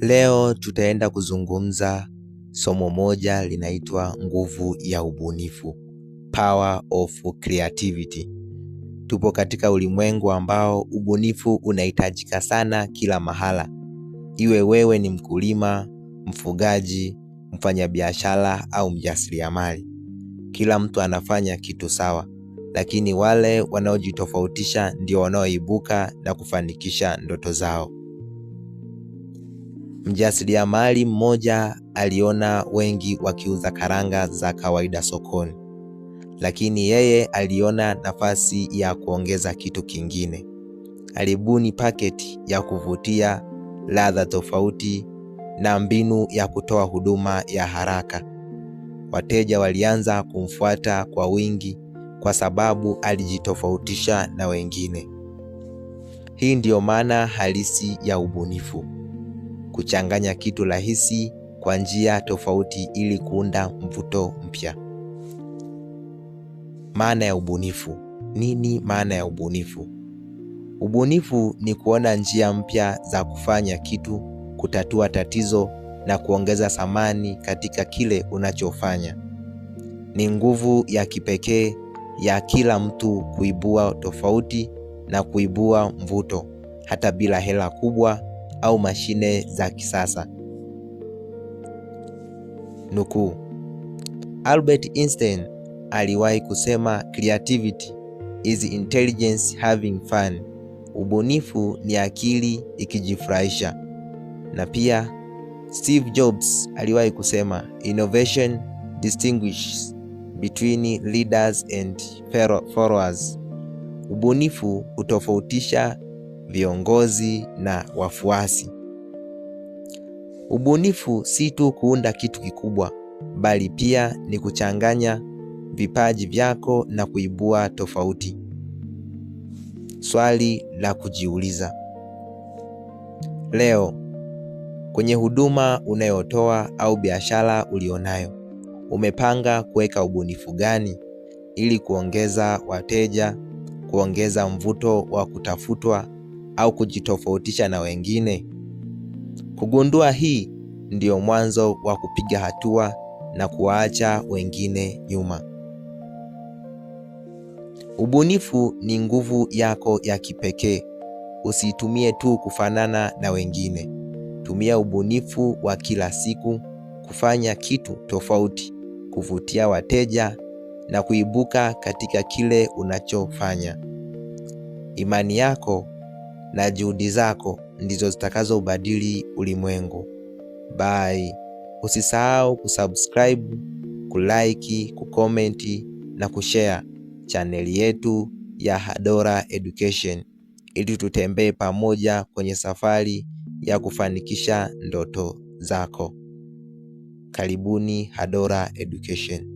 Leo tutaenda kuzungumza somo moja linaitwa nguvu ya ubunifu, power of creativity. Tupo katika ulimwengu ambao ubunifu unahitajika sana kila mahala. Iwe wewe ni mkulima, mfugaji, mfanyabiashara au mjasiriamali. Kila mtu anafanya kitu sawa, lakini wale wanaojitofautisha ndio wanaoibuka na kufanikisha ndoto zao. Mjasiriamali mmoja aliona wengi wakiuza karanga za kawaida sokoni, lakini yeye aliona nafasi ya kuongeza kitu kingine. Alibuni paketi ya kuvutia, ladha tofauti na mbinu ya kutoa huduma ya haraka. Wateja walianza kumfuata kwa wingi kwa sababu alijitofautisha na wengine. Hii ndiyo maana halisi ya ubunifu. Kuchanganya kitu rahisi kwa njia tofauti ili kuunda mvuto mpya. Maana ya ubunifu. Nini maana ya ubunifu? Ubunifu ni kuona njia mpya za kufanya kitu, kutatua tatizo na kuongeza thamani katika kile unachofanya. Ni nguvu ya kipekee ya kila mtu kuibua tofauti na kuibua mvuto hata bila hela kubwa au mashine za kisasa. Nukuu, Albert Einstein aliwahi kusema creativity is intelligence having fun. Ubunifu ni akili ikijifurahisha. Na pia Steve Jobs aliwahi kusema innovation distinguishes between leaders and followers. Ubunifu hutofautisha viongozi na wafuasi. Ubunifu si tu kuunda kitu kikubwa, bali pia ni kuchanganya vipaji vyako na kuibua tofauti. Swali la kujiuliza. Leo, kwenye huduma unayotoa au biashara ulionayo, umepanga kuweka ubunifu gani ili kuongeza wateja, kuongeza mvuto wa kutafutwa au kujitofautisha na wengine? Kugundua hii ndio mwanzo wa kupiga hatua na kuwaacha wengine nyuma. Ubunifu ni nguvu yako ya kipekee. Usitumie tu kufanana na wengine. Tumia ubunifu wa kila siku kufanya kitu tofauti, kuvutia wateja na kuibuka katika kile unachofanya. Imani yako na juhudi zako ndizo zitakazobadili ulimwengu. Bye. Usisahau kusubscribe, kulike, kucomment na kushare chaneli yetu ya Hadora Education ili tutembee pamoja kwenye safari ya kufanikisha ndoto zako. Karibuni Hadora Education.